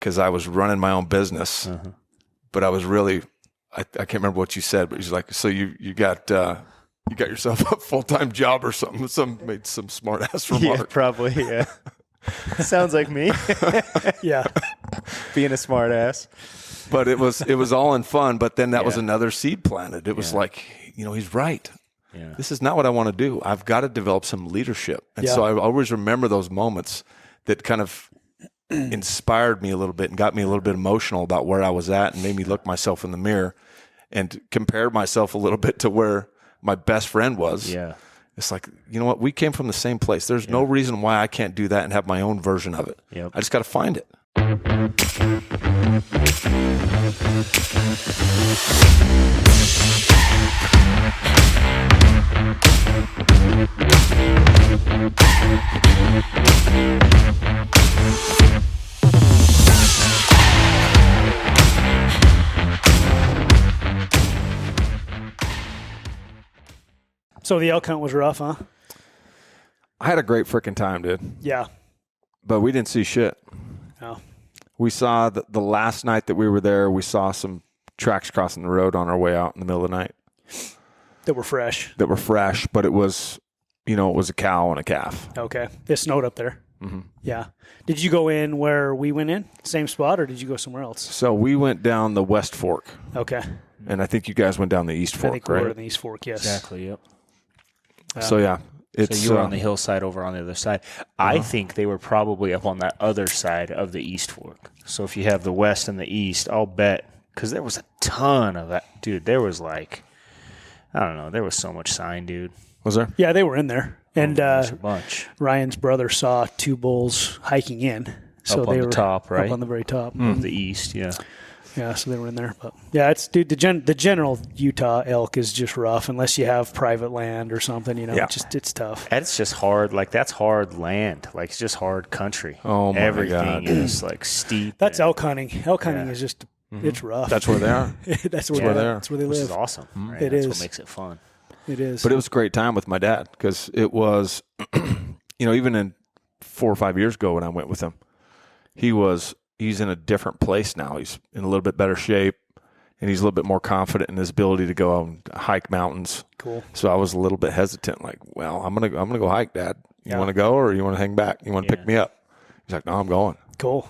because I was running my own business, but I was really, I can't remember what you said, but he's like, so you got yourself a full-time job or something. Made some smart ass remark. Yeah, probably. Yeah. Sounds like me. Yeah. Being a smart ass. But it was all in fun. But then that was another seed planted. It was like, he's right. Yeah. This is not what I want to do. I've got to develop some leadership. And so I always remember those moments that kind of inspired me a little bit and got me a little bit emotional about where I was at and made me look myself in the mirror and compare myself a little bit to where my best friend was. Yeah. It's like, you know what? We came from the same place. There's no reason why I can't do that and have my own version of it. Yep. I just got to find it. So the elk hunt was rough, huh? I had a great freaking time, dude. Yeah. But we didn't see shit. Oh. We saw the last night that we were there, we saw some tracks crossing the road on our way out in the middle of the night. That were fresh. But it was, it was a cow and a calf. Okay. It snowed up there. Mm-hmm. Yeah. Did you go in where we went in? Same spot, or did you go somewhere else? So we went down the West Fork. Okay. And I think you guys went down the East Fork, I think right? we were in the East Fork, yes. Exactly, yep. So, yeah. So you were on the hillside over on the other side. I think they were probably up on that other side of the East Fork. So if you have the west and the east, I'll bet, because there was a ton of that. Dude, there was like, I don't know, there was so much sign, dude. Was there? Yeah, they were in there. And There's a bunch. Ryan's brother saw two bulls hiking in. So Up on they the were top, right? Up on the very top. Of the east, yeah. Yeah, so they were in there. But yeah, it's the general Utah elk is just rough unless you have private land or something, it's tough. It's just hard. Like, that's hard land. Like, it's just hard country. Oh, my Everything God. is, like, steep. That's elk hunting. Elk hunting is just, it's rough. That's where they are. That's where they are. That's where they Which live. is awesome. Right? It That's is. what makes it fun. It is. But it was a great time with my dad because it was, even in 4 or 5 years ago when I went with him, he's in a different place now. He's in a little bit better shape, and he's a little bit more confident in his ability to go out and hike mountains. Cool. So I was a little bit hesitant, like, well, I'm gonna go hike, Dad. You want to go or you want to hang back? You want to pick me up? He's like, no, I'm going. Cool.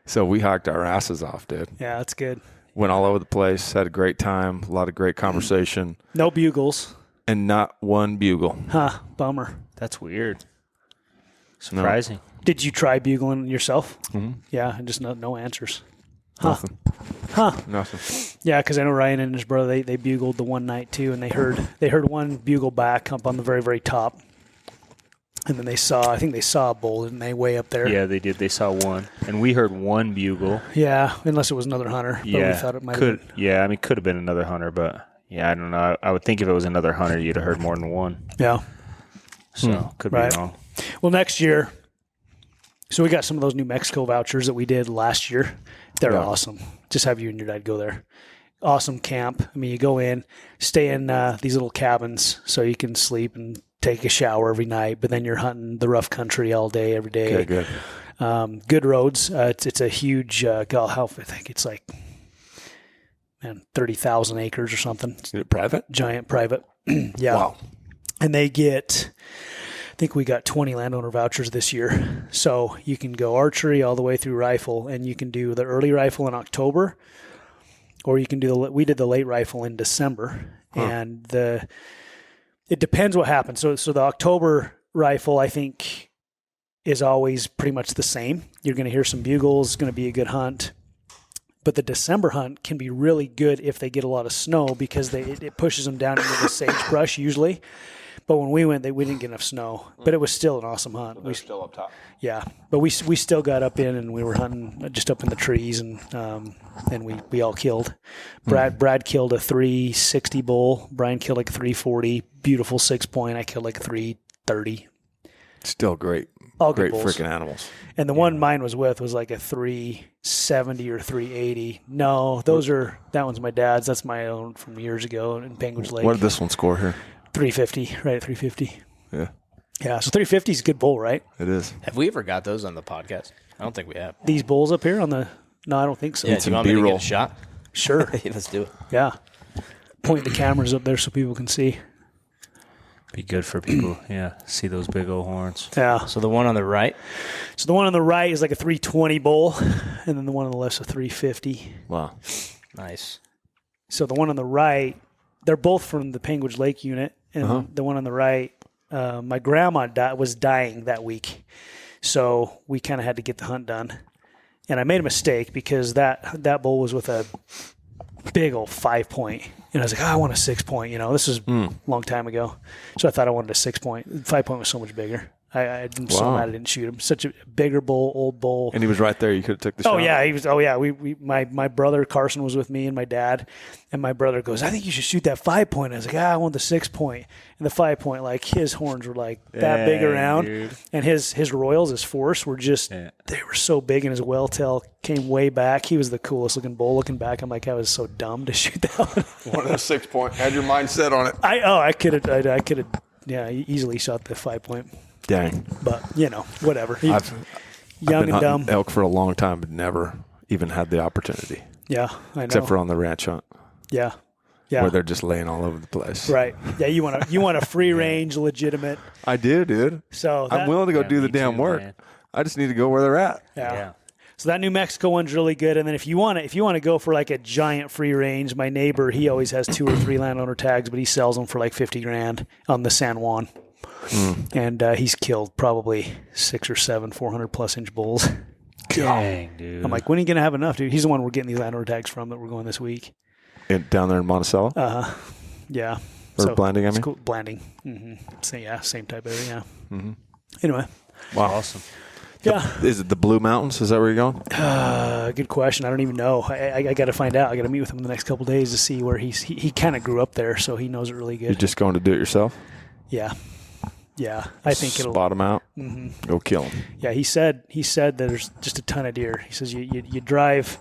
So we hiked our asses off, dude. Yeah, that's good. Went all over the place, had a great time, a lot of great conversation. No bugles. And not one bugle. Huh, bummer. That's weird. Surprising. Did you try bugling yourself? Mm-hmm. Yeah, and just no answers. Nothing. Huh. Nothing. Yeah, because I know Ryan and his brother, they bugled the one night too, and they heard one bugle back up on the very, very top. And then I think they saw a bull, didn't they, way up there? Yeah, they did. They saw one. And we heard one bugle. Yeah, unless it was another hunter. But we thought it might have been. Yeah, I mean, could have been another hunter, but yeah, I don't know. I would think if it was another hunter, you'd have heard more than one. Yeah. So, could be Right. wrong. Well, next year, so we got some of those New Mexico vouchers that we did last year. They're awesome. Just have you and your dad go there. Awesome camp. I mean, you go in, stay in these little cabins so you can sleep and take a shower every night, but then you're hunting the rough country all day, every day. Okay, good. Good roads. It's a huge, I think it's like, 30,000 acres or something. Is it private? Giant private. Yeah. Wow. And they get, I think we got 20 landowner vouchers this year. So you can go archery all the way through rifle, and you can do the early rifle in October, or you can do we did the late rifle in December. And it depends what happens. So the October rifle, I think, is always pretty much the same. You're going to hear some bugles. It's going to be a good hunt. But the December hunt can be really good if they get a lot of snow because it pushes them down into the sagebrush usually. But when we went, we didn't get enough snow. But it was still an awesome hunt. They're still up top. Yeah, but we still got up in and we were hunting just up in the trees and we all killed. Brad killed a 360 bull. Brian killed like a 340. Beautiful 6-point. I killed like a 330. Still great. All great good bulls. freaking animals. And the one mine was with was like a 370 or 380. No, that one's my dad's. That's my own from years ago in Penguins Lake. What did this one score here? 350, right at 350. Yeah. Yeah, so 350 is a good bull, right? It is. Have we ever got those on the podcast? I don't think we have. These bulls up here on the... No, I don't think so. Yeah, do you want me to B-roll. get a shot? Sure. Hey, let's do it. Yeah. Point the cameras up there so people can see. Be good for people. Yeah, see those big old horns. Yeah. So the one on the right, So the one on the right is like a 320 bull, and then the one on the left is a 350. Wow. nice. So the one on the right, they're both from the Penguin Lake unit, and the one on the right, my grandma was dying that week, so we kind of had to get the hunt done. And I made a mistake because that bull was with a big old 5-point, and I was like, I want a 6-point. This is a long time ago, so I thought I wanted a 6-point. 5-point was so much bigger. I'm so mad I didn't shoot him. Such a bigger bull, old bull. And he was right there. You could have took the shot. Oh yeah, he was. Oh yeah, my brother Carson was with me and my dad, and my brother goes, I think you should shoot that 5-point. I was like, I want the 6-point. And the 5-point, like his horns were like that big around, dude. and his royals, his force were just they were so big, and his whale tail came way back. He was the coolest looking bull. Looking back, I'm like, I was so dumb to shoot that one. One of those 6-point. Had your mind set on it. I could have easily shot the 5-point. Dang. But whatever. I've Young been and hunting dumb. elk for a long time, but never even had the opportunity. Yeah, I know. Except for on the ranch hunt, yeah. where they're just laying all over the place. Right. Yeah, you want a free range, legitimate. I do, dude. So I'm willing to go Yeah, do the me damn too, work. man. I just need to go where they're at. Yeah. So that New Mexico one's really good. And then if you want to go for like a giant free range, my neighbor, he always has 2 or 3 landowner tags, but he sells them for like $50,000 on the San Juan. And he's killed probably 6 or 7 400+ inch bulls. Dang, dude. I'm like, when are you gonna have enough, dude? He's the one we're getting these landowner tags from that we're going this week. Down there in Monticello? Yeah. Or Blanding, I it's mean? cool. Blanding. So yeah, same type area. Yeah. Anyway. Wow. Awesome. Yeah. Is it the Blue Mountains? Is that where you're going? Good question. I don't even know. I got to find out. I got to meet with him in the next couple of days to see where he kind of grew up there, so he knows it really good. You're just going to do it yourself? Yeah. I think it'll spot them out. Go kill them. Yeah, he said that there's just a ton of deer. He says you drive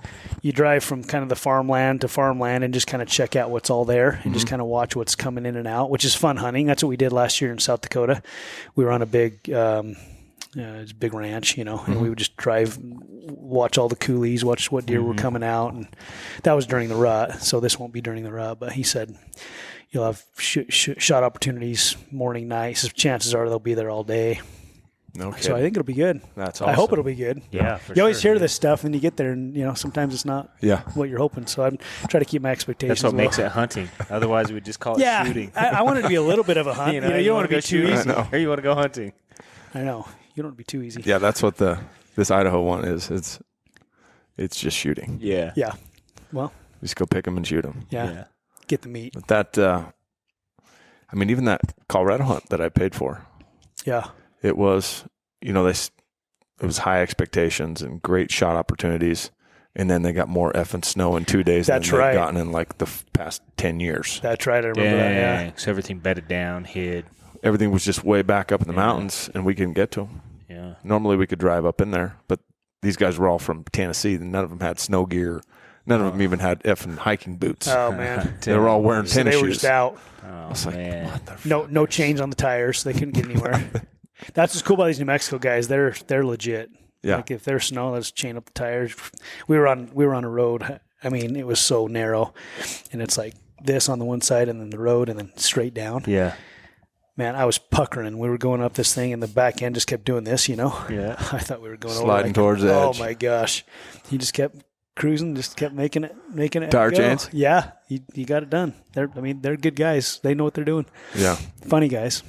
from kind of the farmland to farmland and just kind of check out what's all there and just kind of watch what's coming in and out, which is fun hunting. That's what we did last year in South Dakota. We were on a big it's a big ranch, and we would just drive, watch all the coulees, watch what deer were coming out, and that was during the rut. So this won't be during the rut, but he said you'll have shot opportunities morning, night. So chances are they'll be there all day. Okay. So I think it'll be good. That's awesome. I hope it'll be good. Yeah, You always hear this stuff, and you get there, and sometimes it's not what you're hoping. So I'm trying to keep my expectations. That's what low. makes it hunting. Otherwise, we'd just call it shooting. I want it to be a little bit of a hunt. You don't want to be too easy. Or you want to go hunting. I know. You don't want to be too easy. Yeah, that's what this Idaho one is. It's just shooting. Yeah. Yeah. Well, Just go pick them and shoot them. yeah. Get the meat. But that, even that Colorado hunt that I paid for, Yeah. it was, it was high expectations and great shot opportunities. And then they got more effing snow in 2 days That's than they've right. gotten in like the past 10 years. That's right. I remember that. Yeah. So everything bedded down, hid. Everything was just way back up in the mountains, and we couldn't get to them. Yeah. Normally we could drive up in there, but these guys were all from Tennessee, and none of them had snow gear. None of them even had effing hiking boots. Oh man. They were all wearing So tennis they were shoes. just out. Oh, It's like, man. what the fuck? No chains on the tires. So they couldn't get anywhere. That's what's cool about these New Mexico guys. They're legit. Yeah. Like if there's snow, let's chain up the tires. We were on a road. I mean, it was so narrow, and it's like this on the one side, and then the road, and then straight down. Yeah. Man, I was puckering. We were going up this thing, and the back end just kept doing this. Yeah. I thought we were going Sliding over, towards the oh edge. my gosh, he just kept cruising, just kept making it. Tire go. chains? Yeah, he got it done. They're good guys. They know what they're doing. Yeah. Funny guys.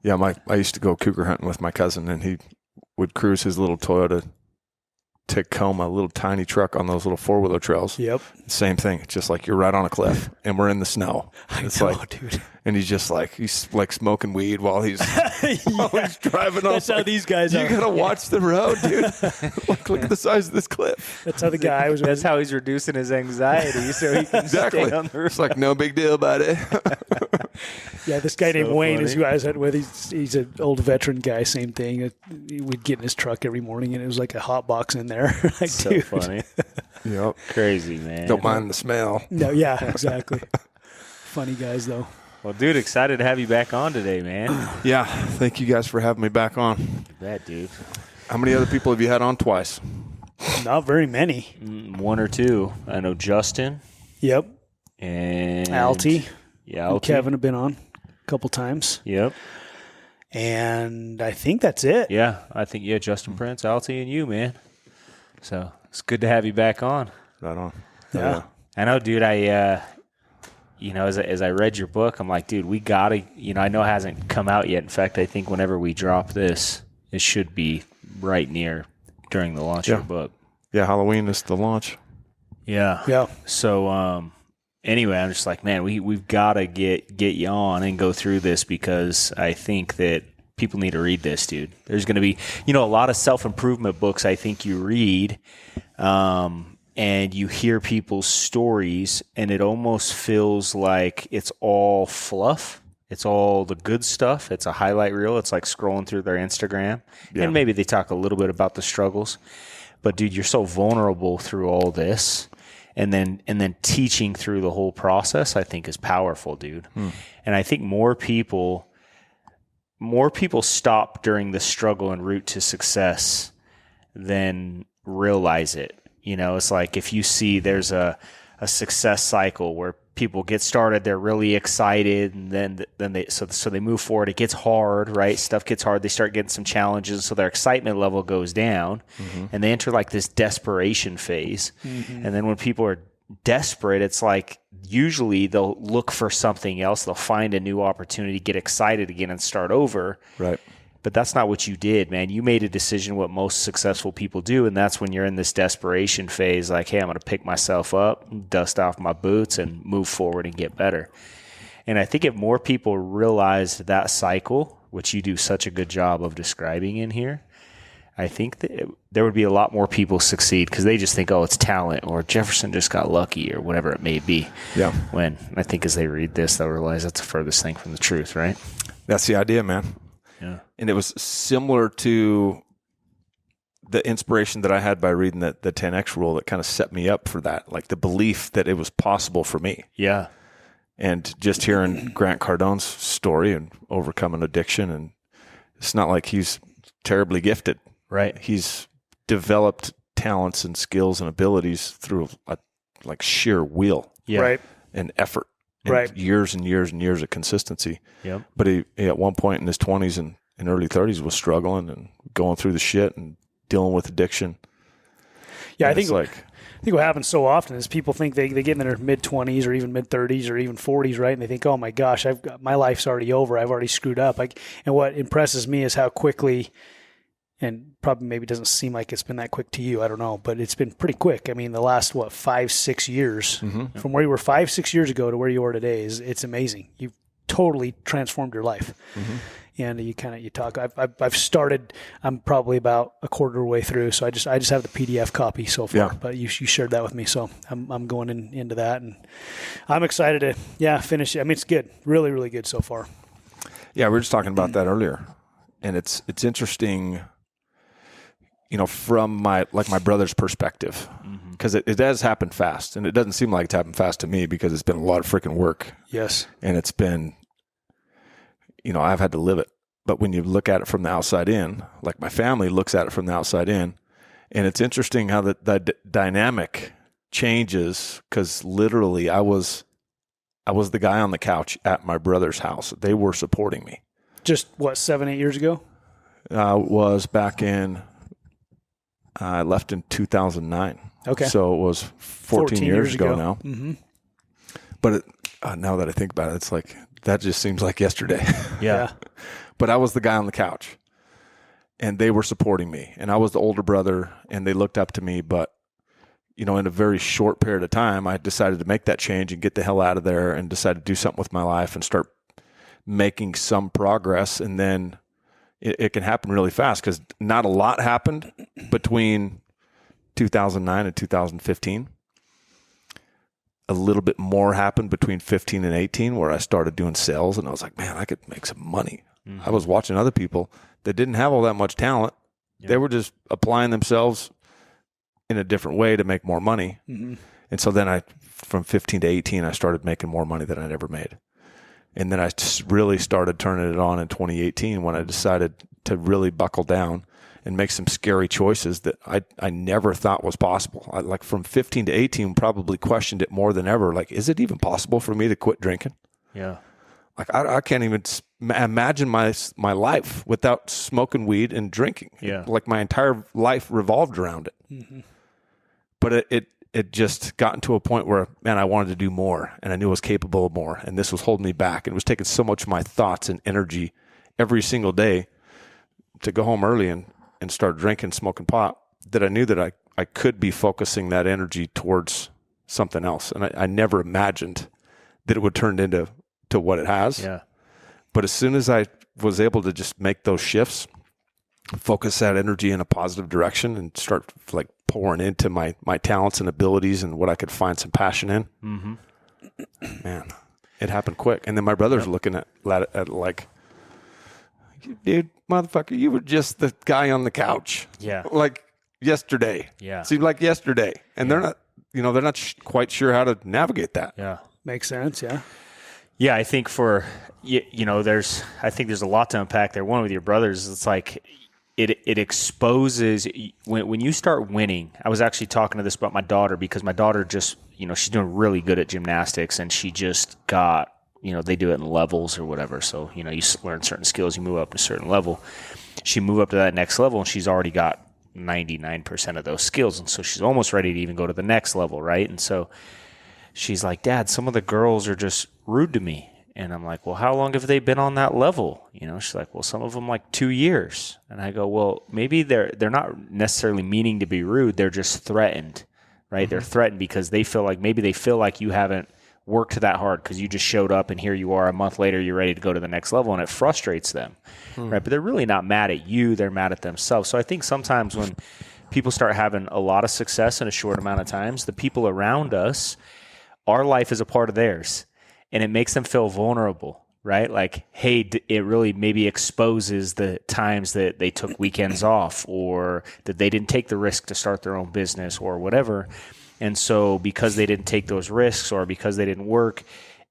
Yeah, I used to go cougar hunting with my cousin, and he would cruise his little Toyota Tacoma, little tiny truck on those little four-wheeler trails. Yep. Same thing. It's just like you're right on a cliff, and we're in the snow. It's dude. and he's like smoking weed while he's driving. That's how these guys You are. gotta watch the road, dude. Look at the size of this cliff. That's how the guy was. That's how he's reducing his anxiety so he can Exactly. stay on the road. It's like no big deal about it. Yeah, this guy named So Wayne is funny. who I was at with. He's an old veteran guy. Same thing. We'd get in his truck every morning, and it was like a hot box in there. Like, So dude. funny. Yep. Crazy, man. Don't mind the smell. No, yeah, exactly. Funny guys though. Well, dude, excited to have you back on today, man. Yeah. Thank you guys for having me back on. You bet, dude. How many other people have you had on twice? Not very many. One or two. I know Justin Yep. and Alty. Yeah, And Alty. Kevin have been on a couple times. Yep. And I think that's it. Yeah, I think Justin Prince, Alty, and you, man. So it's good to have you back on. Right on. Yeah. I know, dude. I as I read your book, I'm like, dude, we gotta. I know it hasn't come out yet. In fact, I think whenever we drop this, it should be right near during the launch of your book. Yeah, Halloween is the launch. Yeah. Yeah. So anyway, I'm just like, man, we've got to get you on and go through this because I think that people need to read this, dude. There's going to be, a lot of self-improvement books I think you read, and you hear people's stories, and it almost feels like it's all fluff. It's all the good stuff. It's a highlight reel. It's like scrolling through their Instagram. Yeah. And maybe they talk a little bit about the struggles. But, dude, you're so vulnerable through all this. And then teaching through the whole process, I think, is powerful, dude. And I think more people stop during the struggle en route to success than realize it. It's like if you see there's a success cycle where people get started, they're really excited, and then they move forward. It gets hard, right? Stuff gets hard. They start getting some challenges, so their excitement level goes down, and they enter like this desperation phase. And then when people are desperate, it's like usually they'll look for something else. They'll find a new opportunity, get excited again, and start over. Right. But that's not what you did, man. You made a decision what most successful people do, and that's when you're in this desperation phase, like, hey, I'm going to pick myself up, dust off my boots, and move forward and get better. And I think if more people realized that cycle, which you do such a good job of describing in here, I think that there would be a lot more people succeed because they just think, oh, it's talent, or Jefferson just got lucky, or whatever it may be. Yeah. When I think as they read this, they'll realize that's the furthest thing from the truth, right? That's the idea, man. Yeah. And it was similar to the inspiration that I had by reading the 10X rule that kind of set me up for that, like the belief that it was possible for me. Yeah. And just hearing Grant Cardone's story and overcoming addiction, and it's not like he's terribly gifted. Right. He's developed talents and skills and abilities through like sheer will Yeah. Right. and effort. And Right. years and years and years of consistency. Yep. But he at one point in his 20s and early 30s was struggling and going through the shit and dealing with addiction. Yeah, And I it's think what happens so often is people think they get in their mid-20s or even mid-30s or even 40s, right? And they think, oh, my gosh, my life's already over. I've already screwed up. And what impresses me is how quickly, and probably maybe doesn't seem like it's been that quick to you, I don't know, but it's been pretty quick. I mean, the last, 5-6 years, from where you were 5-6 years ago to where you are today, it's amazing. You've totally transformed your life. And you talk. I've started. I'm probably about a quarter way through, so I just have the PDF copy so far. Yeah. But you shared that with me, so I'm going into that, and I'm excited to finish it. I mean, it's good, really, really good so far. Yeah, we were just talking about that earlier, and it's interesting, from my brother's perspective, because it has happened fast, and it doesn't seem like it's happened fast to me because it's been a lot of freaking work. Yes, and it's been, I've had to live it. But when you look at it from the outside in, like my family looks at it from the outside in, and it's interesting how the dynamic changes, because literally I was the guy on the couch at my brother's house. They were supporting me. Just 7-8 years ago. Was back in, I left in 2009. Okay. So it was 14 years ago now. Mm-hmm. But now that I think about it, it's like, that just seems like yesterday. Yeah. But I was the guy on the couch, and they were supporting me, and I was the older brother, and they looked up to me. But, in a very short period of time, I decided to make that change and get the hell out of there and decided to do something with my life and start making some progress. And then it can happen really fast because not a lot happened between 2009 and 2015. A little bit more happened between 15 and 18 where I started doing sales, and I was like, man, I could make some money. I was watching other people that didn't have all that much talent. Yeah. They were just applying themselves in a different way to make more money. Mm-hmm. And so then from 15 to 18, I started making more money than I'd ever made. And then I just really started turning it on in 2018 when I decided to really buckle down and make some scary choices that I never thought was possible. I, like from 15 to 18, probably questioned it more than ever. Like, is it even possible for me to quit drinking? Yeah. Like, I can't even imagine my life without smoking weed and drinking. Yeah. Like my entire life revolved around it. Mm-hmm. But it just gotten to a point where, man, I wanted to do more, and I knew I was capable of more, and this was holding me back. It was taking so much of my thoughts and energy every single day to go home early and start drinking, smoking pot, that I knew that I could be focusing that energy towards something else. And I never imagined that it would turn into what it has. Yeah. But as soon as I was able to just make those shifts, focus that energy in a positive direction and start like pouring into my talents and abilities and what I could find some passion in, man, it happened quick. And then my brother's looking at like, dude, motherfucker, you were just the guy on the couch. Yeah. Like yesterday. Yeah. Seemed like yesterday. And they're not quite sure how to navigate that. Yeah. Makes sense. Yeah. Yeah, I think there's a lot to unpack there. One with your brothers, it's like it exposes when you start winning. I was actually talking to this about my daughter because my daughter just, she's doing really good at gymnastics, and she just got, they do it in levels or whatever. So, you learn certain skills, you move up to a certain level. She moved up to that next level, and she's already got 99% of those skills. And so she's almost ready to even go to the next level, right? And so she's like, Dad, some of the girls are just rude to me. And I'm like, well, how long have they been on that level? She's like, well, some of them like 2 years. And I go, well, maybe they're not necessarily meaning to be rude. They're just threatened, right? Mm-hmm. They're threatened because they feel like you haven't worked that hard because you just showed up and here you are a month later, you're ready to go to the next level, and it frustrates them, right? But they're really not mad at you. They're mad at themselves. So I think sometimes when people start having a lot of success in a short amount of times, the people around us, our life is a part of theirs, and it makes them feel vulnerable, right? Like, hey, it really maybe exposes the times that they took weekends off, or that they didn't take the risk to start their own business or whatever. And so because they didn't take those risks, or because they didn't work,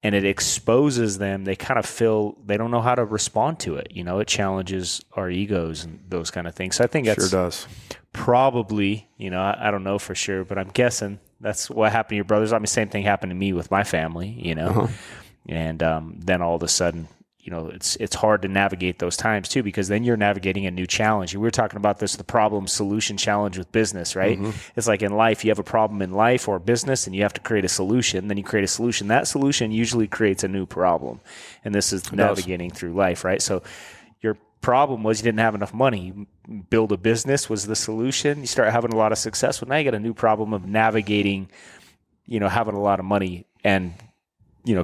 and it exposes them, they kind of feel they don't know how to respond to it. It challenges our egos and those kind of things. So I think that's sure does. Probably, I don't know for sure, but I'm guessing that's what happened to your brothers. I mean, same thing happened to me with my family, and then all of a sudden, it's hard to navigate those times too, because then you're navigating a new challenge. We were talking about this, the problem solution challenge with business, right? Mm-hmm. It's like in life, you have a problem in life or business and you have to create a solution. Then you create a solution. That solution usually creates a new problem. And this is navigating through life, right? So your problem was you didn't have enough money. You build a business was the solution. You start having a lot of success. Well, now you got a new problem of navigating, having a lot of money and,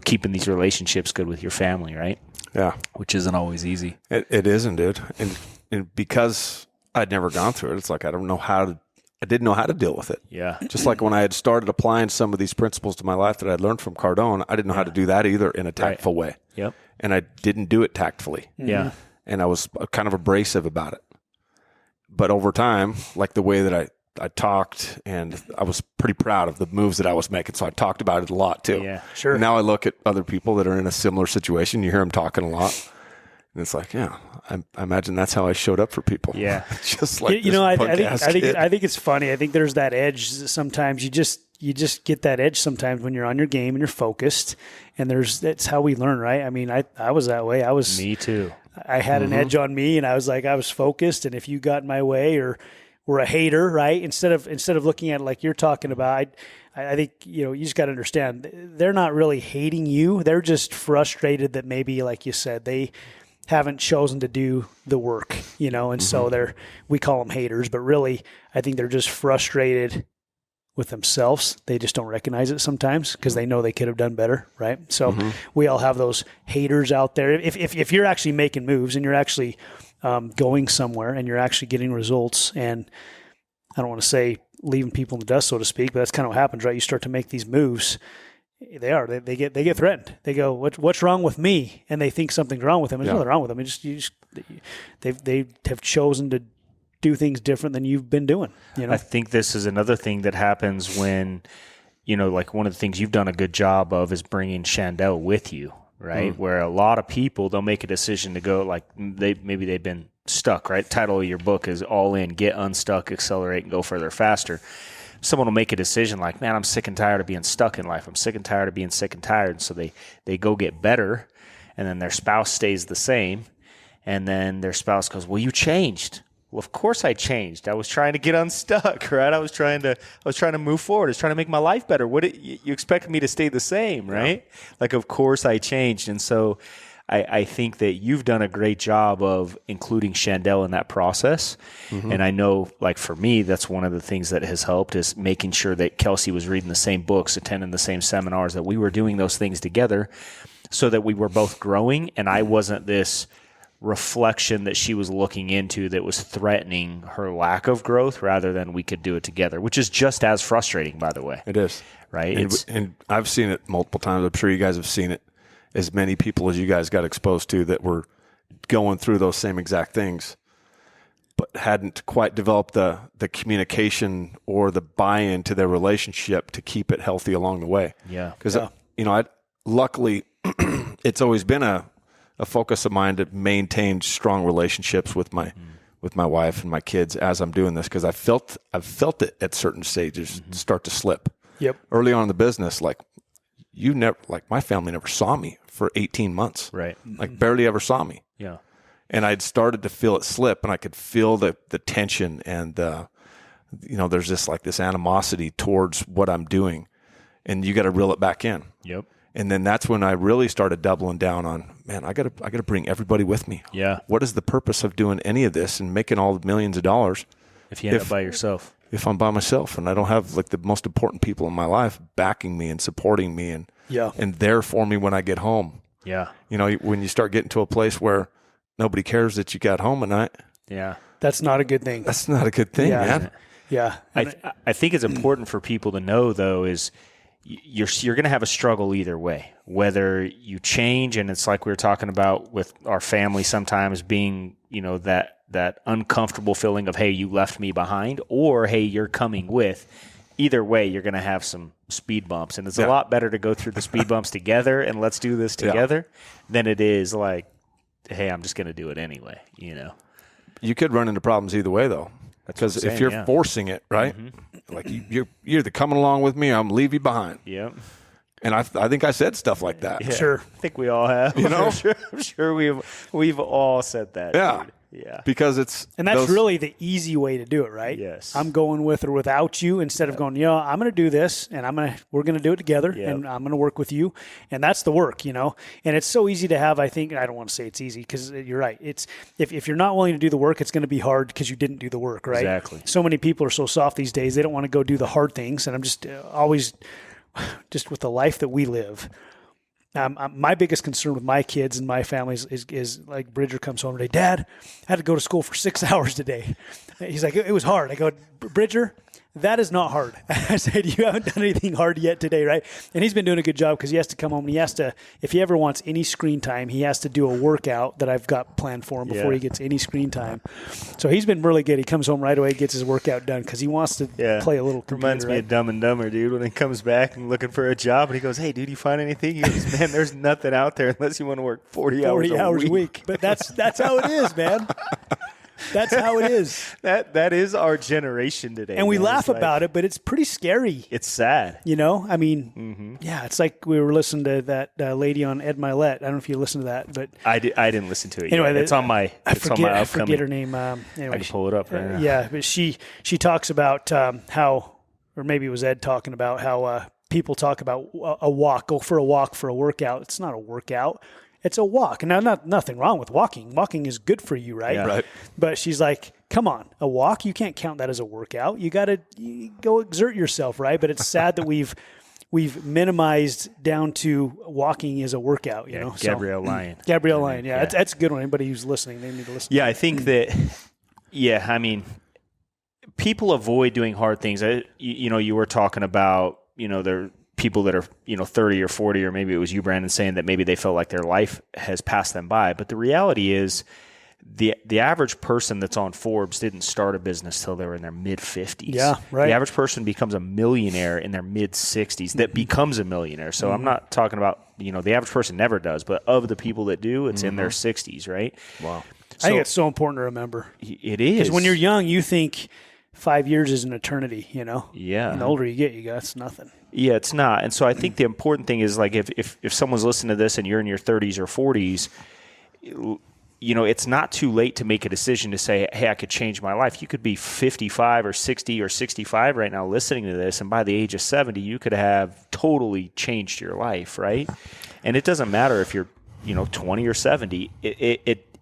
keeping these relationships good with your family, right? Yeah. Which isn't always easy. It isn't, dude. And because I'd never gone through it, it's like I didn't know how to deal with it. Yeah. Just like when I had started applying some of these principles to my life that I'd learned from Cardone, I didn't know how to do that either in a tactful way. Yep. And I didn't do it tactfully. Yeah. And I was kind of abrasive about it. But over time, like the way that I talked, and I was pretty proud of the moves that I was making. So I talked about it a lot too. Yeah, sure. And now I look at other people that are in a similar situation. You hear them talking a lot. And it's like, yeah, I imagine that's how I showed up for people. Yeah. Just like, I think it's funny. I think there's that edge. Sometimes you just get that edge sometimes when you're on your game and you're focused, and that's how we learn, right? I mean, I was that way. Me too. I had an edge on me, and I was focused. And if you got in my way or were a hater, right? Instead of looking at it like you're talking about, I think, you just got to understand, they're not really hating you. They're just frustrated that maybe, like you said, they haven't chosen to do the work, and so we call them haters, but really I think they're just frustrated with themselves. They just don't recognize it sometimes because they know they could have done better, right? So we all have those haters out there. If you're actually making moves and you're actually going somewhere and you're actually getting results, and I don't want to say leaving people in the dust, so to speak, but that's kind of what happens, right? You start to make these moves. They get threatened. They go, what's wrong with me? And they think something's wrong with them. There's nothing wrong with them. They have chosen to do things different than you've been doing. I think this is another thing that happens when, like one of the things you've done a good job of is bringing Chandel with you, right? Where a lot of people, they'll make a decision to go, like maybe they've been stuck, right? Title of your book is All In, Get Unstuck, Accelerate, and Go Further Faster. Someone will make a decision like, man, I'm sick and tired of being stuck in life. I'm sick and tired of being sick and tired. So they go get better, and then their spouse stays the same. And then their spouse goes, well, you changed. Well, of course I changed. I was trying to get unstuck, right? I was trying to move forward. I was trying to make my life better. You expect me to stay the same, right? Yeah. Like, of course I changed. And so I think that you've done a great job of including Chandel in that process. Mm-hmm. And I know, like, for me, that's one of the things that has helped is making sure that Kelsey was reading the same books, attending the same seminars, that we were doing those things together so that we were both growing. And I wasn't this reflection that she was looking into that was threatening her lack of growth, rather than we could do it together, which is just as frustrating, by the way. It is. Right? And I've seen it multiple times. I'm sure you guys have seen it. As many people as you guys got exposed to that were going through those same exact things, but hadn't quite developed the communication or the buy-in to their relationship to keep it healthy along the way. Yeah. Because, luckily, it's always been a focus of mine to maintain strong relationships with my wife and my kids as I'm doing this, because I've felt it at certain stages start to slip. Yep. Early on in the business, my family never saw me for 18 months. Right. Like, barely ever saw me. Yeah. And I'd started to feel it slip, and I could feel the tension and there's this animosity towards what I'm doing, and you got to reel it back in. Yep. And then that's when I really started doubling down on, man, I got to bring everybody with me. Yeah. What is the purpose of doing any of this and making all the millions of dollars if you end up by yourself? If I'm by myself and I don't have the most important people in my life backing me and supporting me and there for me when I get home. Yeah. When you start getting to a place where nobody cares that you got home at night. Yeah. That's not a good thing. That's not a good thing, man. Yeah. I think it's important for people to know, though, is you're going to have a struggle either way, whether you change, and it's like we were talking about with our family sometimes being, that uncomfortable feeling of, hey, you left me behind, or, hey, you're coming with. Either way, you're going to have some speed bumps, and it's a lot better to go through the speed bumps together and let's do this together than it is like, hey, I'm just going to do it anyway, You could run into problems either way, though. Because if you're forcing it, right? Mm-hmm. Like you're either coming along with me or I'm going to leave you behind. Yep. And I think I said stuff like that. Yeah. Sure. I think we all have. I'm sure we've all said that. Yeah. Dude. Yeah. Because that's really the easy way to do it, right? Yes. I'm going with or without you instead of going, I'm going to do this and we're going to do it together and I'm going to work with you. And that's the work, And it's so easy to have, I think, I don't want to say it's easy because you're right. It's if you're not willing to do the work, it's going to be hard because you didn't do the work, right? Exactly. So many people are so soft these days. They don't want to go do the hard things. And I'm just always just with the life that we live. My biggest concern with my kids and my family is like Bridger comes home today. Dad, I had to go to school for 6 hours today. He's like, it was hard. I go, Bridger, that is not hard. I said, you haven't done anything hard yet today, right? And he's been doing a good job because he has to come home and he has to, if he ever wants any screen time, he has to do a workout that I've got planned for him before he gets any screen time. So he's been really good. He comes home right away, gets his workout done because he wants to play a little computer. Reminds me of Dumb and Dumber, dude, when he comes back and looking for a job and he goes, hey, dude, you find anything? He goes, man, there's nothing out there unless you want to work 40 hours a week. But that's how it is, man. That's how it is. That is our generation today. And we laugh about it, but it's pretty scary. It's sad. I mean, it's like we were listening to that lady on Ed Milet. I don't know if you listened to that, but I didn't listen to it. Anyway, yet. It's on my. I forget her name. Anyway, I can pull it up right now. But she talks about how, or maybe it was Ed talking about how people talk about a walk. Go for a walk for a workout. It's not a workout. It's a walk. Now, nothing wrong with walking. Walking is good for you, right? Yeah. Right. But she's like, come on, a walk? You can't count that as a workout. You got to go exert yourself, right? But it's sad that we've minimized down to walking is a workout, you know? Gabrielle Lyon. Gabrielle Lyon, yeah. That's a good one. Anybody who's listening, they need to listen. Yeah, I think that, I mean, people avoid doing hard things. You were talking about, there people that are 30 or 40, or maybe it was you, Brandon, saying that maybe they felt like their life has passed them by. But the reality is the average person that's on Forbes didn't start a business till they were in their mid-50s. Yeah, right. The average person becomes a millionaire in their mid-60s that becomes a millionaire. So I'm not talking about the average person never does, but of the people that do, it's in their 60s, right? Wow. I think it's so important to remember. It is. Because when you're young, you think 5 years is an eternity, Yeah. And the older you get, it's nothing. Yeah, it's not. And so I think the important thing is, like, if someone's listening to this and you're in your 30s or 40s, it's not too late to make a decision to say, hey, I could change my life. You could be 55 or 60 or 65 right now listening to this, and by the age of 70, you could have totally changed your life, right? And it doesn't matter if you're 20 or 70.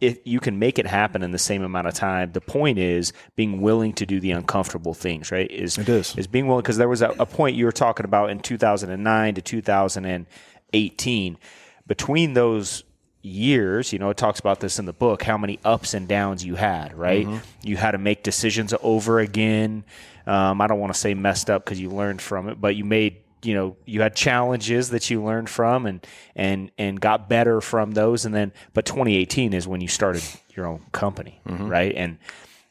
You can make it happen in the same amount of time. The point is being willing to do the uncomfortable things, right? Is being willing, because there was a point you were talking about in 2009 to 2018. Between those years, it talks about this in the book, how many ups and downs you had, right? You had to make decisions over again. I don't want to say messed up because you learned from it, but you made you had challenges that you learned from and got better from those. But 2018 is when you started your own company, right? And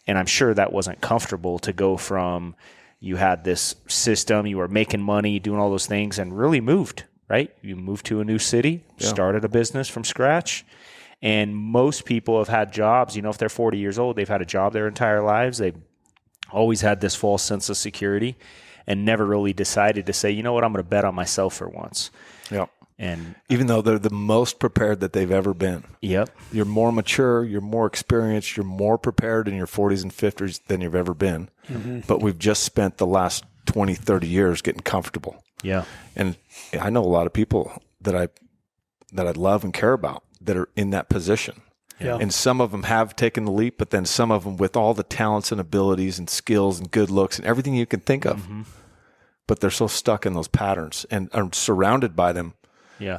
I'm sure that wasn't comfortable to go from, you had this system, you were making money, doing all those things, and really moved, right? You moved to a new city, started a business from scratch. And most people have had jobs, if they're 40 years old, they've had a job their entire lives. They've always had this false sense of security, and never really decided to say, you know what, I'm going to bet on myself for once. Yep. And even though they're the most prepared that they've ever been. Yep. You're more mature, you're more experienced, you're more prepared in your 40s and 50s than you've ever been. But we've just spent the last 20, 30 years getting comfortable. Yeah. And I know a lot of people that I love and care about that are in that position. Yeah. And some of them have taken the leap, but then some of them with all the talents and abilities and skills and good looks and everything you can think of, but they're so stuck in those patterns and are surrounded by them,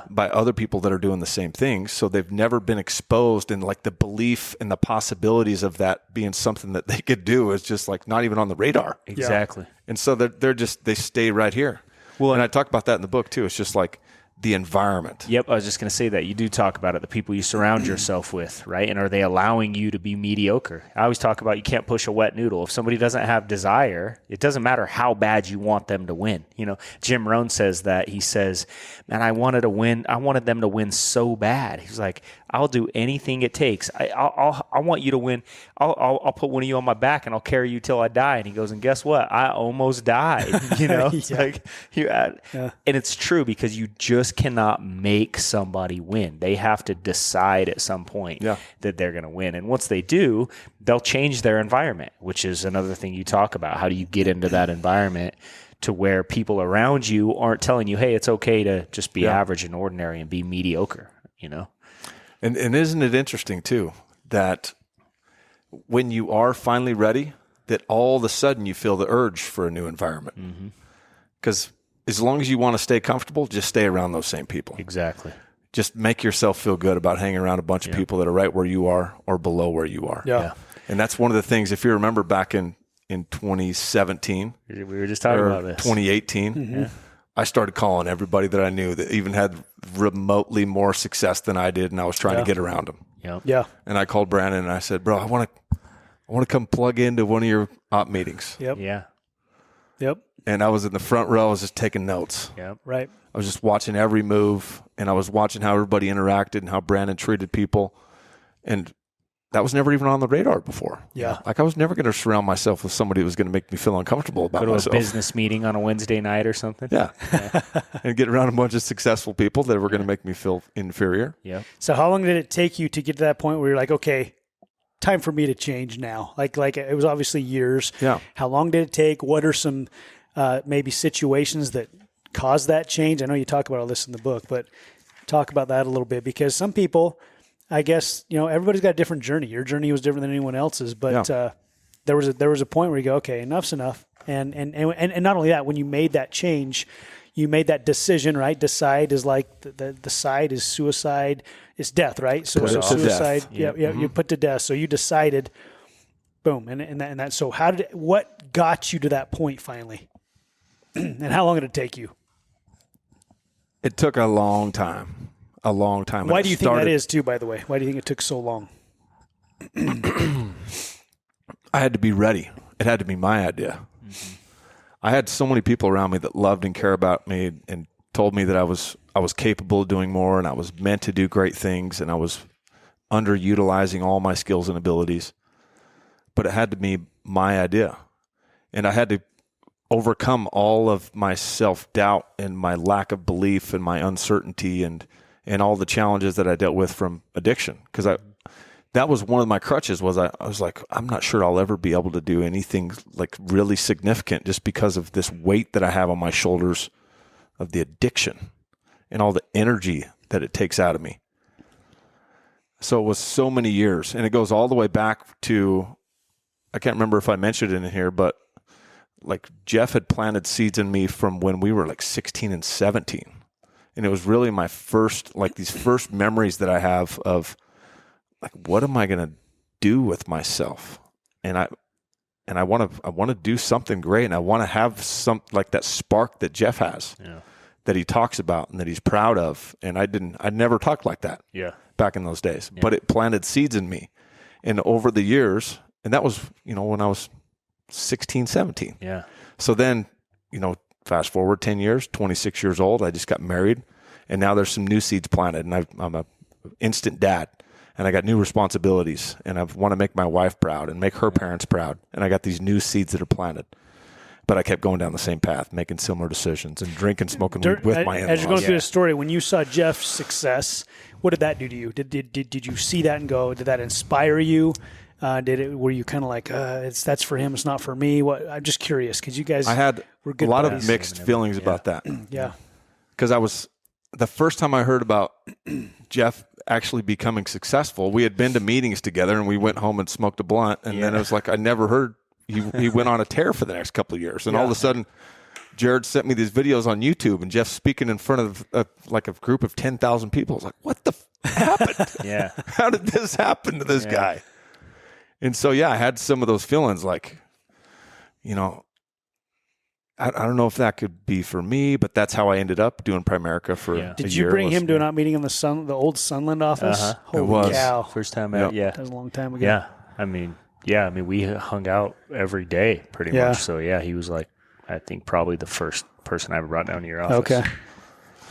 by other people that are doing the same things. So they've never been exposed, and like the belief and the possibilities of that being something that they could do is just like not even on the radar. Exactly. And so they stay right here. Well, and I talk about that in the book too. It's just like the environment. Yep, I was just going to say that. You do talk about it, the people you surround yourself with, right? And are they allowing you to be mediocre? I always talk about you can't push a wet noodle. If somebody doesn't have desire, it doesn't matter how bad you want them to win. Jim Rohn says that. He says, man, I wanted them to win so bad. He's like, I'll do anything it takes. I want you to win. I'll put one of you on my back and I'll carry you till I die. And he goes, and guess what? I almost died. It's like and it's true, because you just cannot make somebody win. They have to decide at some point that they're going to win. And once they do, they'll change their environment, which is another thing you talk about. How do you get into that environment to where people around you aren't telling you, hey, it's okay to just be average and ordinary and be mediocre, And isn't it interesting too that when you are finally ready, that all of a sudden you feel the urge for a new environment? Because as long as you want to stay comfortable, just stay around those same people. Exactly. Just make yourself feel good about hanging around a bunch of people that are right where you are or below where you are. Yeah. And that's one of the things, if you remember back in 2017, we were just talking about this. 2018, I started calling everybody that I knew that even had remotely more success than I did, and I was trying to get around them. Yep. Yeah. And I called Brandon and I said, bro, I want to come plug into one of your op meetings. Yep. Yeah. Yep. And I was in the front row. I was just taking notes. Yep. Right. I was just watching every move, and I was watching how everybody interacted and how Brandon treated people. And that was never even on the radar before. Yeah. Like I was never going to surround myself with somebody who was going to make me feel uncomfortable about Go to myself. a business meeting on a Wednesday night or something. Yeah. And get around a bunch of successful people that were going to make me feel inferior. Yeah. So how long did it take you to get to that point where you're like, okay, time for me to change now? Like it was obviously years. Yeah. How long did it take? What are some maybe situations that caused that change? I know you talk about all this in the book, but talk about that a little bit, because some people, I guess, everybody's got a different journey. Your journey was different than anyone else's, but there was a point where you go, okay, enough's enough. And not only that, when you made that change, you made that decision, right? Decide is like the side is suicide, it's death, right? So suicide, you put to death. So you decided, boom, and that. So what got you to that point finally, and how long did it take you? It took a long time. A long time. Why do you think that is too, by the way? Why do you think it took so long? I had to be ready. It had to be my idea. I had so many people around me that loved and cared about me and told me that I was was capable of doing more, and I was meant to do great things, and I was underutilizing all my skills and abilities. But it had to be my idea, and I had to overcome all of my self-doubt and my lack of belief and my uncertainty and all the challenges that I dealt with from addiction. Because that was one of my crutches. Was I was like, I'm not sure I'll ever be able to do anything like really significant just because of this weight that I have on my shoulders of the addiction and all the energy that it takes out of me. So it was so many years, and it goes all the way back to, I can't remember if I mentioned it in here, but like Jeff had planted seeds in me from when we were like 16 and 17. And it was really my first, like these first memories that I have of like, what am I going to do with myself? And I want to do something great. And I want to have some like that spark that Jeff has, that he talks about and that he's proud of. And I never talked like that back in those days, but it planted seeds in me. And over the years, and that was, when I was 16, 17. Yeah. So then, fast forward 10 years, 26 years old, I just got married, and now there's some new seeds planted, and I'm an instant dad, and I got new responsibilities, and I want to make my wife proud and make her parents proud, and I got these new seeds that are planted. But I kept going down the same path, making similar decisions and drinking, smoking weed with my in-laws. As you're going through the story, when you saw Jeff's success, what did that do to you? Did you see that and go, did that inspire you? Were you kind of like, that's for him, it's not for me? I'm just curious because you guys I had were good a lot buddies. of mixed feelings about that. Yeah. Because the first time I heard about Jeff actually becoming successful, we had been to meetings together and we went home and smoked a blunt. And then it was like, I never heard he went on a tear for the next couple of years. And all of a sudden, Jared sent me these videos on YouTube and Jeff's speaking in front of a group of 10,000 people. I was like, what the happened? How did this happen to this guy? And so, I had some of those feelings like, I don't know if that could be for me, but that's how I ended up doing Primerica for a year. Did you bring him to a meeting in the old Sunland office? Holy cow. First time out, That was a long time ago. Yeah. I mean, we hung out every day pretty much. So, he was like, I think probably the first person I ever brought down to your office. Okay.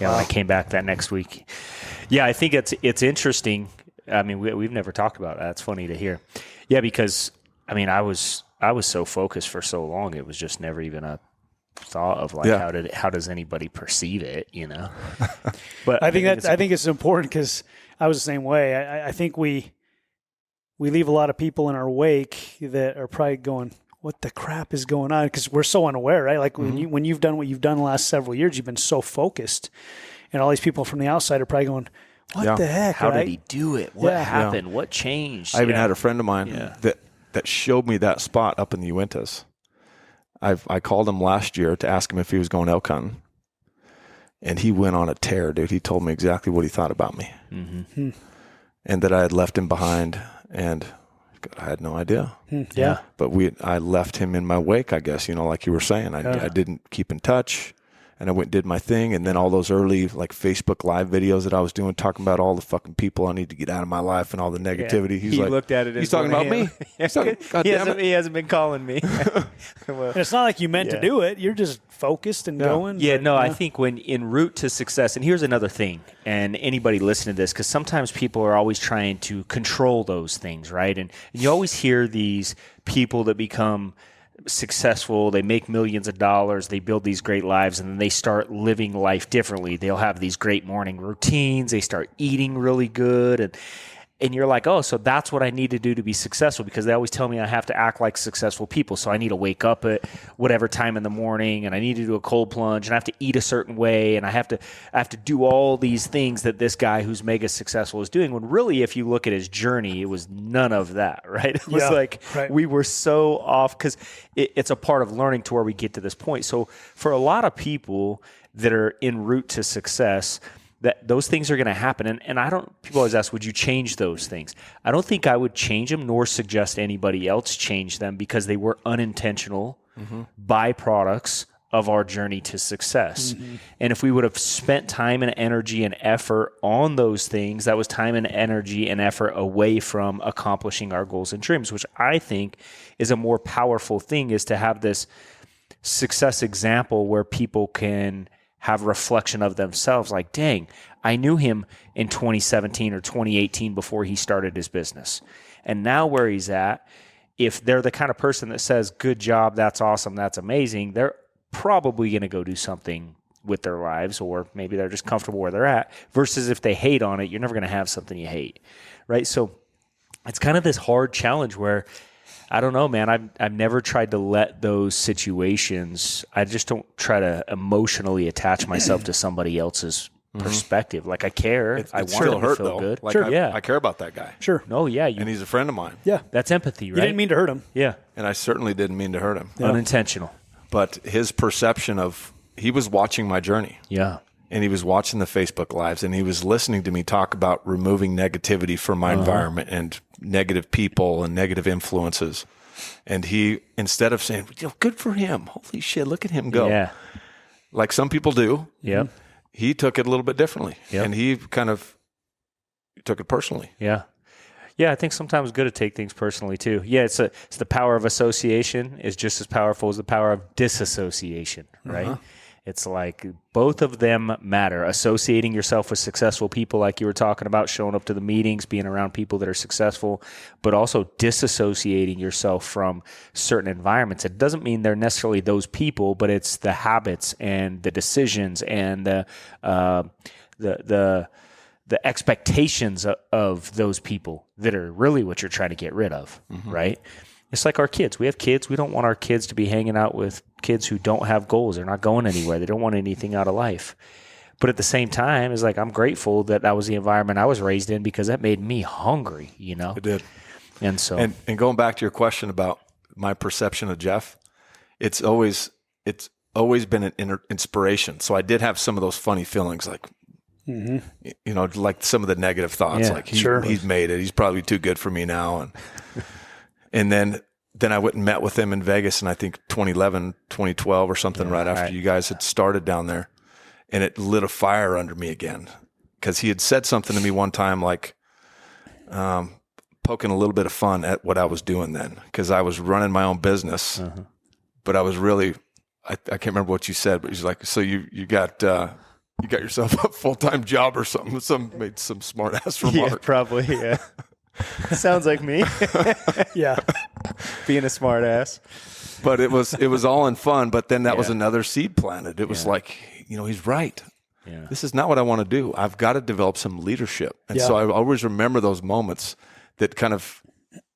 Yeah, when I came back that next week. Yeah, I think it's interesting. I mean, we've never talked about that. It's funny to hear. Yeah, because I mean, I was so focused for so long, it was just never even a thought of like how does anybody perceive it, But I think it's important because I was the same way. I think we leave a lot of people in our wake that are probably going, what the crap is going on? Because we're so unaware, right? Like when you've done what you've done the last several years, you've been so focused, and all these people from the outside are probably going, what the heck? How did he do it? What happened? What changed? I even had a friend of mine that showed me that spot up in the Uintas. I called him last year to ask him if he was going elk hunting, and he went on a tear, dude. He told me exactly what he thought about me, and that I had left him behind, and I had no idea. But I left him in my wake, I guess. Like you were saying, I didn't keep in touch. And I went and did my thing, and then all those early like Facebook Live videos that I was doing, talking about all the fucking people I need to get out of my life and all the negativity. He looked at it. He's talking about me. He's talking, he hasn't been calling me. Well, it's not like you meant to do it. You're just focused and going. Yeah, I think when en route to success, and here's another thing, and anybody listening to this, because sometimes people are always trying to control those things, right? And you always hear these people that become successful, they make millions of dollars, they build these great lives, and then they start living life differently. They'll have these great morning routines, they start eating really good, and you're like, oh, so that's what I need to do to be successful, because they always tell me I have to act like successful people. So I need to wake up at whatever time in the morning, and I need to do a cold plunge, and I have to eat a certain way, and I have to do all these things that this guy who's mega successful is doing. When really, if you look at his journey, it was none of that, right? It was we were so off, because it's a part of learning to where we get to this point. So for a lot of people that are en route to success, that those things are going to happen. And people always ask, would you change those things? I don't think I would change them, nor suggest anybody else change them, because they were unintentional byproducts of our journey to success. And if we would have spent time and energy and effort on those things, that was time and energy and effort away from accomplishing our goals and dreams, which I think is a more powerful thing, is to have this success example where people can have a reflection of themselves like, dang, I knew him in 2017 or 2018 before he started his business. And now where he's at, if they're the kind of person that says, good job, that's awesome, that's amazing, they're probably going to go do something with their lives, or maybe they're just comfortable where they're at, versus if they hate on it, you're never going to have something you hate, right? So it's kind of this hard challenge where, I don't know, man, I've never tried to let those situations, I just don't try to emotionally attach myself to somebody else's perspective. Like, I care. I want still them to hurt feel though. good. Like, Sure. I care about that guy. Sure. No, yeah. And he's a friend of mine. Yeah. That's empathy, right? You didn't mean to hurt him. Yeah. And I certainly didn't mean to hurt him. Unintentional. But his perception of, he was watching my journey. Yeah. And he was watching the Facebook Lives, and he was listening to me talk about removing negativity from my environment and negative people and negative influences. And he, instead of saying, good for him, holy shit, look at him go. Yeah. Like some people do. Yeah. He took it a little bit differently. Yep. And he kind of took it personally. Yeah. Yeah, I think sometimes it's good to take things personally too. Yeah, it's the power of association is just as powerful as the power of disassociation, right? It's like both of them matter. Associating yourself with successful people like you were talking about, showing up to the meetings, being around people that are successful, but also disassociating yourself from certain environments. It doesn't mean they're necessarily those people, but it's the habits and the decisions and the expectations of those people that are really what you're trying to get rid of, right? It's like our kids. We have kids. We don't want our kids to be hanging out with kids who don't have goals. They're not going anywhere. They don't want anything out of life. But at the same time, it's like I'm grateful that was the environment I was raised in, because that made me hungry, you know? It did. And so, And going back to your question about my perception of Jeff, it's always been an inspiration. So I did have some of those funny feelings, like, you know, like some of the negative thoughts, Yeah, like he's made it. He's probably too good for me now. And then I went and met with him in Vegas in, I think, 2011, 2012 or something, right after you guys had started down there. And it lit a fire under me again, because he had said something to me one time, like poking a little bit of fun at what I was doing then, because I was running my own business, but I was really, I can't remember what you said, but he's like, so you got yourself a full-time job or something. Made some smart ass remark. yeah, probably, yeah. Sounds like me. Yeah. Being a smart ass. But it was all in fun. But then that was another seed planted. It was like, you know, he's right. Yeah. This is not what I want to do. I've got to develop some leadership. And so I always remember those moments that kind of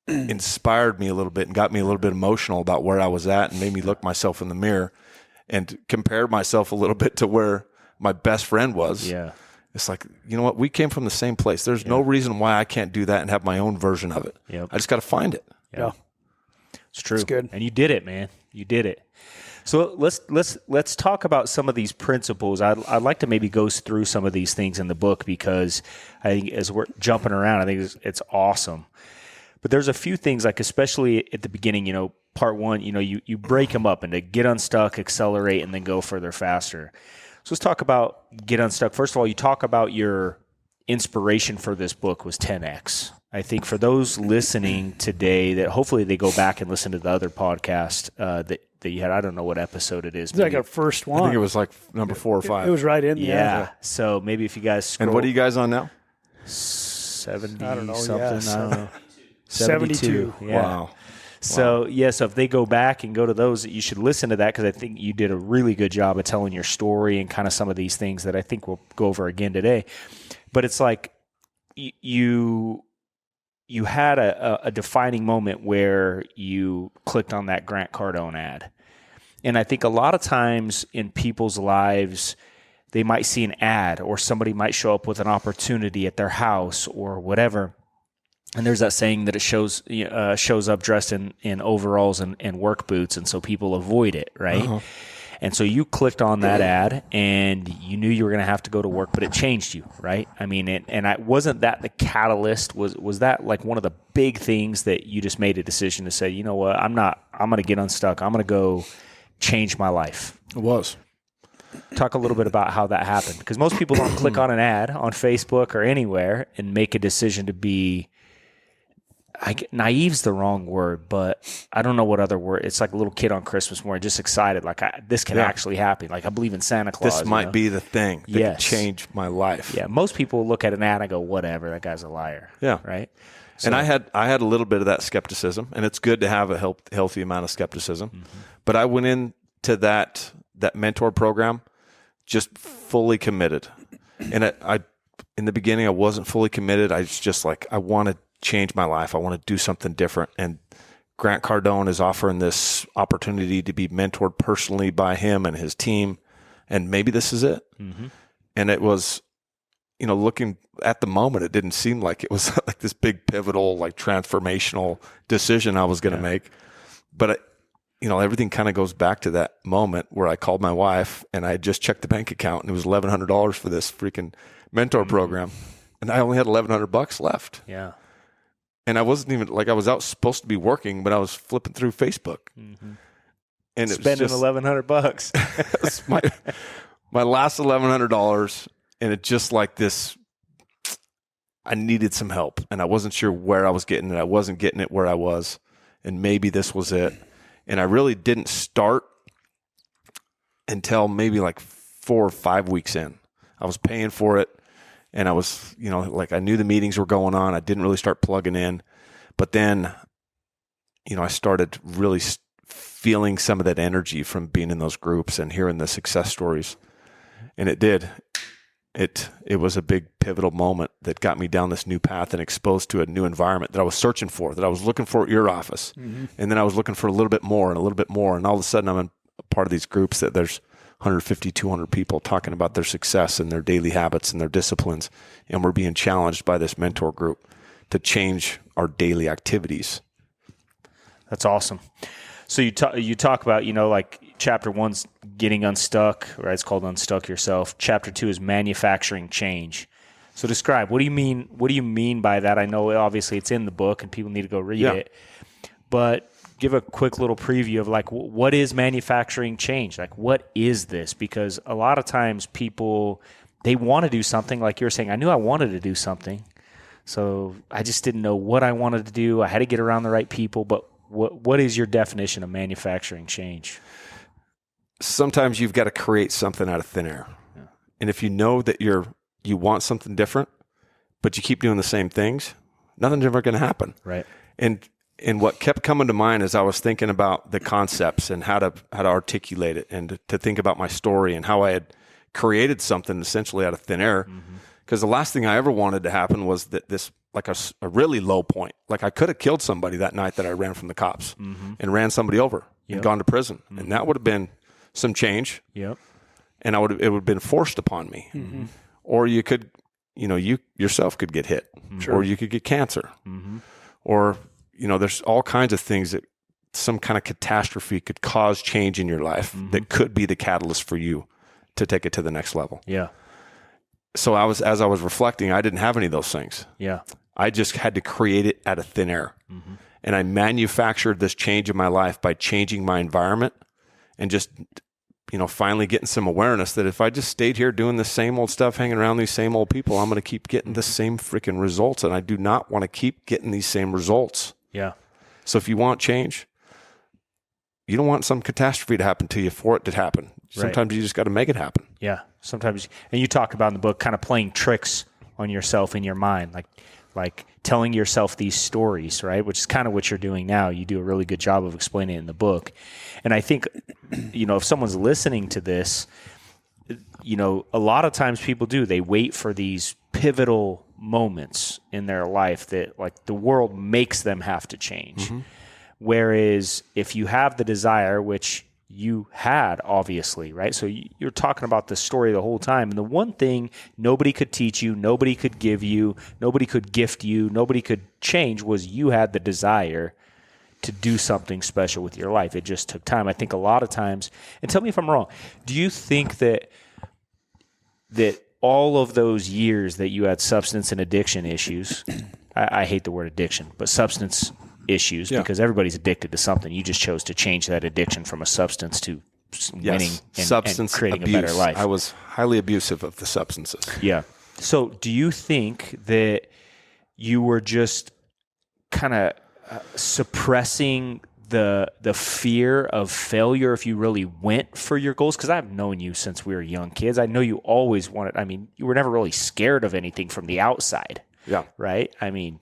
inspired me a little bit and got me a little bit emotional about where I was at, and made me look myself in the mirror and compare myself a little bit to where my best friend was. Yeah. It's like, you know what? We came from the same place. There's no reason why I can't do that and have my own version of it. Yep. I just got to find it. Yeah. It's true. It's good. And you did it, man. You did it. So let's talk about some of these principles. I'd like to maybe go through some of these things in the book, because I think as we're jumping around, I think it's awesome. But there's a few things, like especially at the beginning, you know, part one, you know, you break them up into get unstuck, accelerate, and then go further faster. So let's talk about get unstuck. First of all, you talk about your inspiration for this book was 10X. I think for those listening today, that hopefully they go back and listen to the other podcast that you had. I don't know what episode it is. It's like our first one. I think it was like number 4 or 5. It was right in there. Yeah. So maybe if you guys scroll. And what are you guys on now? 70 I don't know, something. yeah, I don't know. 72. Yeah. Wow. So, so if they go back and go to those, you should listen to that, because I think you did a really good job of telling your story and kind of some of these things that I think we'll go over again today. But it's like you had a defining moment where you clicked on that Grant Cardone ad. And I think a lot of times in people's lives, they might see an ad, or somebody might show up with an opportunity at their house or whatever. And there's that saying that it shows up dressed in overalls and work boots, and so people avoid it, right? And so you clicked on that ad, and you knew you were going to have to go to work, but it changed you, right? I mean, wasn't that the catalyst? Was that like one of the big things that you just made a decision to say, you know what, I'm going to get unstuck. I'm going to go change my life. It was. Talk a little bit about how that happened, because most people don't click on an ad on Facebook or anywhere and make a decision to be naive's the wrong word, but I don't know what other word. It's like a little kid on Christmas morning, just excited. Like this can actually happen. Like I believe in Santa Claus. This might be the thing that could change my life. Yeah. Most people look at an ad and go, whatever, that guy's a liar. Yeah. Right. So, and I had a little bit of that skepticism, and it's good to have a healthy amount of skepticism. Mm-hmm. But I went into that mentor program just fully committed. And I in the beginning, I wasn't fully committed. I was just like, I want to change my life. I want to do something different. And Grant Cardone is offering this opportunity to be mentored personally by him and his team. And maybe this is it. Mm-hmm. And it was, looking at the moment, it didn't seem like it was like this big pivotal, like transformational decision I was going to make. But everything kind of goes back to that moment where I called my wife and I had just checked the bank account and it was $1,100 for this freaking mentor program. And I only had $1,100 left. Yeah. And I wasn't even I was out supposed to be working, but I was flipping through Facebook. Mm-hmm. And spending $1,100. It's my last $1,100. And it just like this, I needed some help and I wasn't sure where I was getting it. I wasn't getting it where I was. And maybe this was it. And I really didn't start until maybe like 4 or 5 weeks in. I was paying for it. And I was, I knew the meetings were going on. I didn't really start plugging in. But then, I started really feeling some of that energy from being in those groups and hearing the success stories. And it did. It was a big pivotal moment that got me down this new path and exposed to a new environment that I was searching for, that I was looking for at your office. Mm-hmm. And then I was looking for a little bit more and a little bit more. And all of a sudden I'm in a part of these groups that there's 150, 200 people talking about their success and their daily habits and their disciplines. And we're being challenged by this mentor group to change our daily activities. That's awesome. So you talk about, like chapter 1's getting unstuck, right? It's called Unstuck Yourself. Chapter 2 is manufacturing change. So describe, what do you mean by that? I know obviously it's in the book and people need to go read it, but give a quick little preview of like, what is manufacturing change? Like, what is this? Because a lot of times people, they want to do something like you're saying. I knew I wanted to do something. So I just didn't know what I wanted to do. I had to get around the right people, but what is your definition of manufacturing change? Sometimes you've got to create something out of thin air. Yeah. And if you know that you want something different, but you keep doing the same things, nothing's ever going to happen. Right. And what kept coming to mind as I was thinking about the concepts and how to articulate it and to think about my story and how I had created something essentially out of thin air. Because the last thing I ever wanted to happen was that this, like a really low point. Like I could have killed somebody that night that I ran from the cops and ran somebody over and gone to prison. And that would have been some change. Yep. And it would have been forced upon me. Mm-hmm. Or you could, you yourself could get hit. Sure. Or you could get cancer. Mm-hmm. Or, there's all kinds of things that some kind of catastrophe could cause change in your life that could be the catalyst for you to take it to the next level. Yeah. So as I was reflecting, I didn't have any of those things. Yeah. I just had to create it out of thin air. Mm-hmm. And I manufactured this change in my life by changing my environment and just, finally getting some awareness that if I just stayed here doing the same old stuff, hanging around these same old people, I'm going to keep getting the same freaking results. And I do not want to keep getting these same results. Yeah. So if you want change, you don't want some catastrophe to happen to you for it to happen. Sometimes you just got to make it happen. Yeah. Sometimes, and you talk about in the book kind of playing tricks on yourself in your mind, like telling yourself these stories, right? Which is kind of what you're doing now. You do a really good job of explaining it in the book. And I think, if someone's listening to this, a lot of times people they wait for these pivotal moments in their life that like the world makes them have to change. Mm-hmm. Whereas if you have the desire, which you had, obviously, right? So you're talking about the story the whole time. And the one thing nobody could teach you, nobody could give you, nobody could gift you, nobody could change was you had the desire to do something special with your life. It just took time. I think a lot of times, and tell me if I'm wrong, do you think that all of those years that you had substance and addiction issues, I hate the word addiction, but substance issues, because everybody's addicted to something. You just chose to change that addiction from a substance to winning and creating abuse. A better life. I was highly abusive of the substances. Yeah. So do you think that you were just kind of suppressing the fear of failure if you really went for your goals? Because I've known you since we were young kids. I know you always wanted, I mean, you were never really scared of anything from the outside. Yeah. Right? I mean,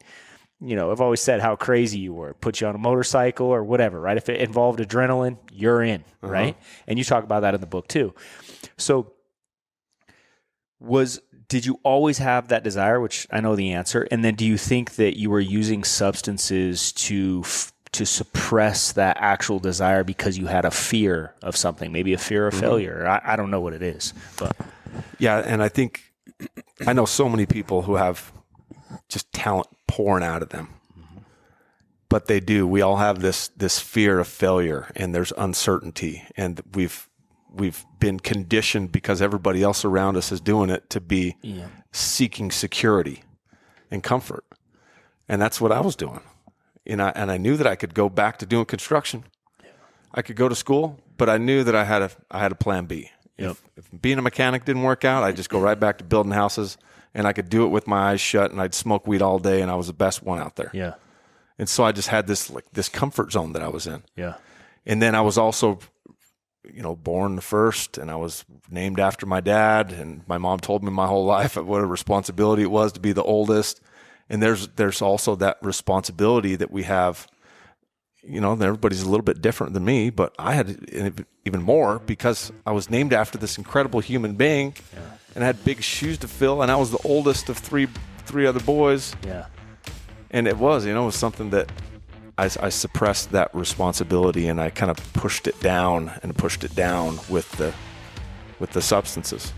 you know, I've always said how crazy you were. Put you on a motorcycle or whatever, right? If it involved adrenaline, you're in, right? And you talk about that in the book too. So did you always have that desire, which I know the answer, and then do you think that you were using substances to suppress that actual desire because you had a fear of something, maybe a fear of failure? I don't know what it is, but yeah. And I think I know so many people who have just talent pouring out of them, but they do. We all have this fear of failure, and there's uncertainty, and we've been conditioned because everybody else around us is doing it to be seeking security and comfort, and that's what I was doing. And I knew that I could go back to doing construction. I could go to school, but I knew that I had a plan B. If being a mechanic didn't work out, I'd just go right back to building houses, and I could do it with my eyes shut, and I'd smoke weed all day, and I was the best one out there. Yeah. And so I just had this comfort zone that I was in. Yeah. And then I was also, born the first, and I was named after my dad, and my mom told me my whole life what a responsibility it was to be the oldest. And there's also that responsibility that we have. Everybody's a little bit different than me, but I had even more because I was named after this incredible human being, and I had big shoes to fill, and I was the oldest of three other boys. Yeah, and it was something that I suppressed that responsibility, and I kind of pushed it down with the substances.